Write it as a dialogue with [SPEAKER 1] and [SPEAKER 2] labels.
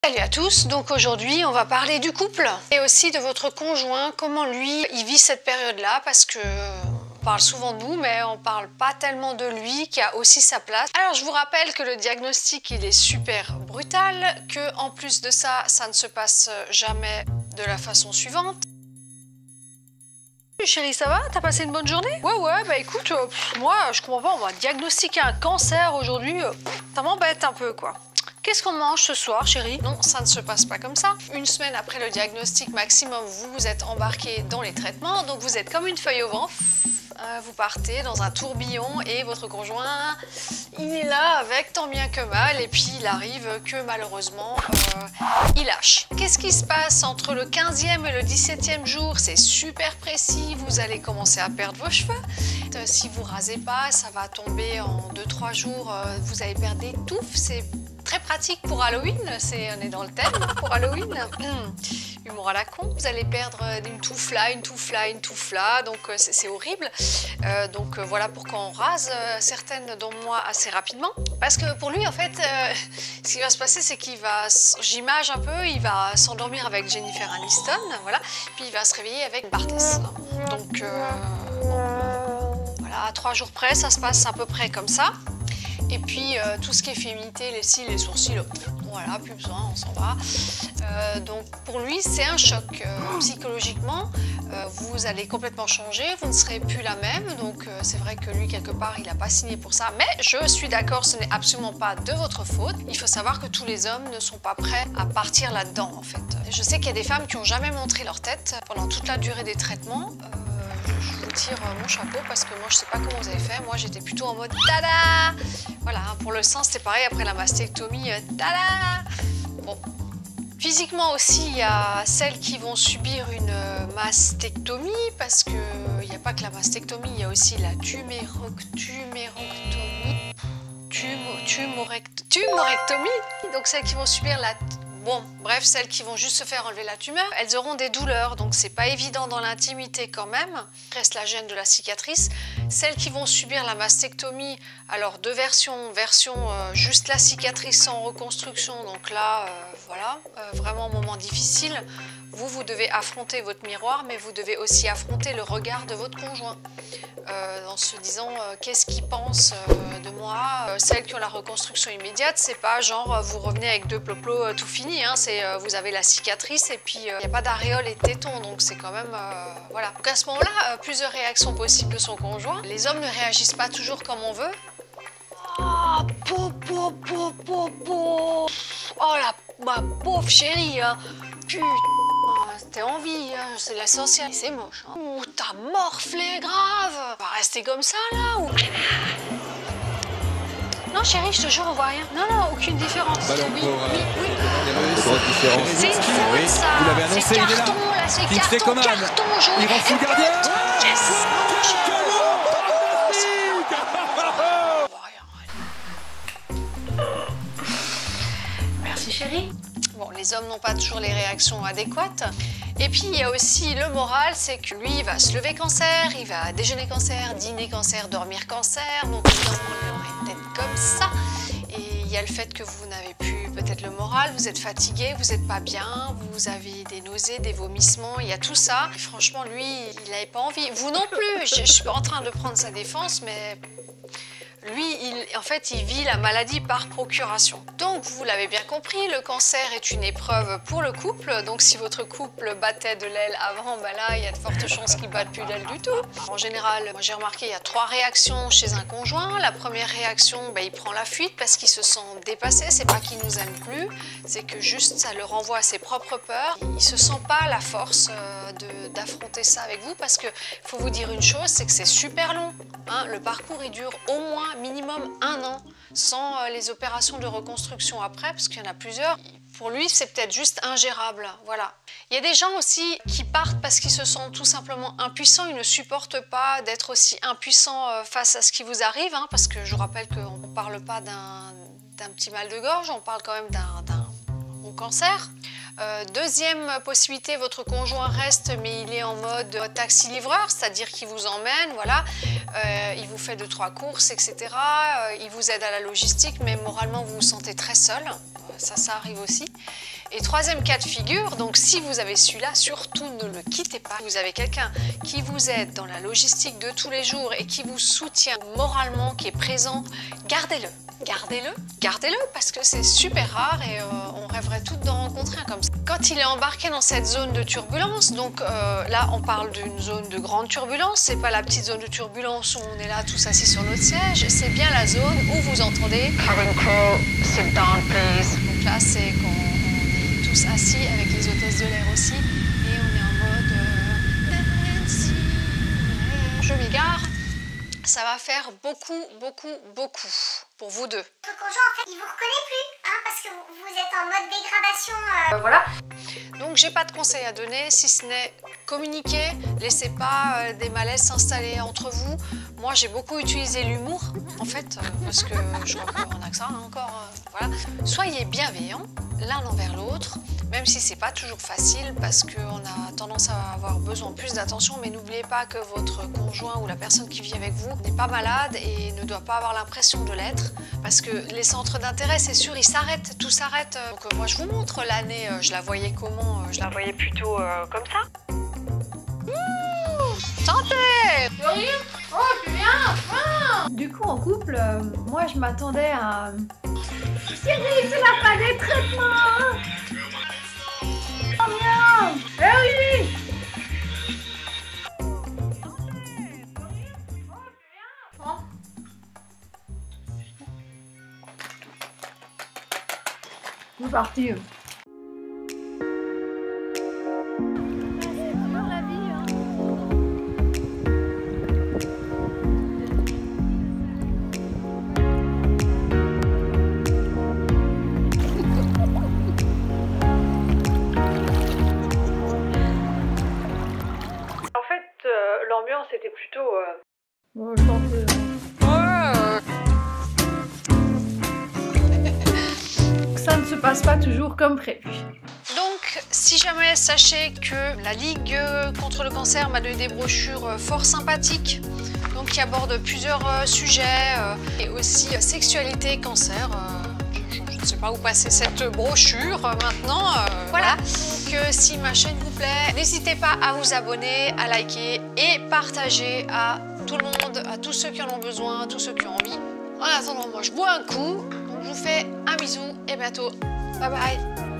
[SPEAKER 1] Salut à tous, donc aujourd'hui on va parler du couple et aussi de votre conjoint, comment lui il vit cette période-là parce que on parle souvent de nous mais on parle pas tellement de lui qui a aussi sa place. Alors je vous rappelle que le diagnostic il est super brutal, que en plus de ça, ça ne se passe jamais de la façon suivante. Chérie, ça va? T'as passé une bonne journée? Ouais, bah écoute, moi je comprends pas, on va diagnostiquer un cancer aujourd'hui, ça m'embête un peu quoi. Qu'est-ce qu'on mange ce soir, chérie? Non, ça ne se passe pas comme ça. Une semaine après le diagnostic maximum, vous êtes embarqué dans les traitements, donc vous êtes comme une feuille au vent. Vous partez dans un tourbillon et votre conjoint, il est là avec tant bien que mal et puis il arrive que malheureusement, il lâche. Qu'est-ce qui se passe entre le 15e et le 17e jour? C'est super précis, vous allez commencer à perdre vos cheveux. Si vous rasez pas, ça va tomber en 2-3 jours, vous allez perdre des touffes. C'est très pratique pour Halloween, on est dans le thème pour Halloween. Humour à la con, vous allez perdre une touffe là, une touffe là, une touffe là, donc c'est horrible. Voilà pourquoi on rase certaines dont moi assez rapidement. Parce que pour lui en fait, ce qui va se passer c'est qu'il va, j'image un peu, il va s'endormir avec Jennifer Aniston, voilà, puis il va se réveiller avec Barthès. Donc voilà, à 3 jours près, ça se passe à peu près comme ça. Et puis tout ce qui est féminité, les cils, les sourcils, voilà, plus besoin, on s'en va. Donc pour lui, c'est un choc. Psychologiquement, vous allez complètement changer, vous ne serez plus la même. Donc c'est vrai que lui, quelque part, il n'a pas signé pour ça. Mais je suis d'accord, ce n'est absolument pas de votre faute. Il faut savoir que tous les hommes ne sont pas prêts à partir là-dedans, en fait. Je sais qu'il y a des femmes qui n'ont jamais montré leur tête pendant toute la durée des traitements. Je vous tire mon chapeau parce que moi je sais pas comment vous avez fait, moi j'étais plutôt en mode tada. Voilà, pour le sein c'était pareil après la mastectomie, tada. Bon, physiquement aussi il y a celles qui vont subir une mastectomie parce que il n'y a pas que la mastectomie, il y a aussi la tumorectomie, donc celles qui vont subir la... Bon, bref, celles qui vont juste se faire enlever la tumeur, elles auront des douleurs, donc c'est pas évident dans l'intimité quand même. Reste la gêne de la cicatrice. Celles qui vont subir la mastectomie, alors deux versions, juste la cicatrice sans reconstruction, donc là, voilà, vraiment un moment difficile. Vous devez affronter votre miroir, mais vous devez aussi affronter le regard de votre conjoint. En se disant qu'est-ce qu'il pense de moi. Celles qui ont la reconstruction immédiate, c'est pas genre vous revenez avec deux plots tout fini, hein, c'est vous avez la cicatrice et puis il n'y a pas d'aréole et de téton, donc c'est quand même voilà. Donc à ce moment-là, plusieurs réactions possibles de son conjoint. Les hommes ne réagissent pas toujours comme on veut. Oh ma pauvre chérie, hein. Putain, t'es en vie, hein. C'est l'essentiel. C'est moche. Hein. Ouh, t'as morflé grave. On va rester comme ça là ou... Non chérie, je te jure, on voit rien. Non, aucune différence.
[SPEAKER 2] Bah donc,
[SPEAKER 1] oui.
[SPEAKER 2] de grosses différences.
[SPEAKER 1] C'est une faute,
[SPEAKER 2] Oui.
[SPEAKER 1] ça.
[SPEAKER 2] Vous l'avez annoncé,
[SPEAKER 1] c'est
[SPEAKER 2] il est là.
[SPEAKER 1] carton, là. C'est
[SPEAKER 2] Kingsley
[SPEAKER 1] carton,
[SPEAKER 2] Coman.
[SPEAKER 1] carton jaune.
[SPEAKER 2] Il rend fou le gardien.
[SPEAKER 1] Yes. Merci chérie. Bon, les hommes n'ont pas toujours les réactions adéquates. Et puis il y a aussi le moral, c'est que lui il va se lever cancer, il va déjeuner cancer, dîner cancer, dormir cancer, donc évidemment il aurait une tête comme ça. Et il y a le fait que vous n'avez plus peut-être le moral, vous êtes fatigué, vous n'êtes pas bien, vous avez des nausées, des vomissements, il y a tout ça. Et franchement lui, il n'avait pas envie, vous non plus, je suis pas en train de prendre sa défense, mais... Lui, en fait, il vit la maladie par procuration. Donc, vous l'avez bien compris, le cancer est une épreuve pour le couple. Donc, si votre couple battait de l'aile avant, ben là, il y a de fortes chances qu'il ne batte plus d'aile du tout. En général, moi j'ai remarqué, il y a 3 réactions chez un conjoint. La première réaction, ben, il prend la fuite parce qu'il se sent dépassé. C'est pas qu'il nous aime plus, c'est que juste ça le renvoie à ses propres peurs. Il ne se sent pas la force d'affronter ça avec vous parce que faut vous dire une chose, c'est que c'est super long. Hein. Le parcours, il dure au moins minimum 1 an, sans les opérations de reconstruction après, parce qu'il y en a plusieurs. Pour lui, c'est peut-être juste ingérable, voilà. Il y a des gens aussi qui partent parce qu'ils se sentent tout simplement impuissants, ils ne supportent pas d'être aussi impuissants face à ce qui vous arrive, hein, parce que je vous rappelle qu'on ne parle pas d'un petit mal de gorge, on parle quand même d'un cancer. Deuxième possibilité, votre conjoint reste mais il est en mode taxi-livreur, c'est-à-dire qu'il vous emmène, voilà, il vous fait 2-3 courses, etc. Il vous aide à la logistique, mais moralement vous vous sentez très seul. ça arrive aussi. Et troisième cas de figure, donc si vous avez celui-là, surtout ne le quittez pas. Vous avez quelqu'un qui vous aide dans la logistique de tous les jours et qui vous soutient moralement, qui est présent, gardez-le. Gardez-le parce que c'est super rare et on rêverait toutes d'en rencontrer un comme ça. Quand il est embarqué dans cette zone de turbulence, donc là on parle d'une zone de grande turbulence, c'est pas la petite zone de turbulence où on est là tous assis sur notre siège, c'est bien la zone où vous entendez cabin crew, sit down please. Donc là c'est quand on est tous assis avec les hôtesses de l'air aussi et on est en mode je m'égare. Ça va faire beaucoup pour vous deux.
[SPEAKER 3] Votre conjoint, en fait, il vous reconnaît plus, hein, parce que vous êtes en mode dégradation.
[SPEAKER 1] Voilà. Donc, j'ai pas de conseils à donner, si ce n'est communiquer. Laissez pas des malaises s'installer entre vous. Moi, j'ai beaucoup utilisé l'humour, en fait, parce que je crois qu'on a que ça encore. Voilà. Soyez bienveillants l'un envers l'autre, même si c'est pas toujours facile, parce qu'on a tendance à avoir besoin plus d'attention. Mais n'oubliez pas que votre conjoint ou la personne qui vit avec vous n'est pas malade et ne doit pas avoir l'impression de l'être, parce que les centres d'intérêt, c'est sûr, ils s'arrêtent, tout s'arrête. Donc moi, je vous montre l'année, je la voyais comment? Je la voyais plutôt comme ça. Santé!
[SPEAKER 4] Oh, tu viens! Du coup, en couple, moi je m'attendais à... Chérie, tu n'as pas des traitements! Oh bien! Eh oui! C'est parti.
[SPEAKER 1] L'ambiance était plutôt...
[SPEAKER 4] Ouais, je pense que... Ça ne se passe pas toujours comme prévu.
[SPEAKER 1] Donc, si jamais, sachez que la Ligue contre le cancer m'a donné des brochures fort sympathiques, donc qui abordent plusieurs sujets, et aussi sexualité, cancer. Je ne sais pas où passer cette brochure maintenant. Voilà. Donc, si ma chaîne vous plaît, n'hésitez pas à vous abonner, à liker et partager à tout le monde, à tous ceux qui en ont besoin, à tous ceux qui ont envie. En attendant, moi je bois un coup. Donc, je vous fais un bisou et bientôt. Bye bye.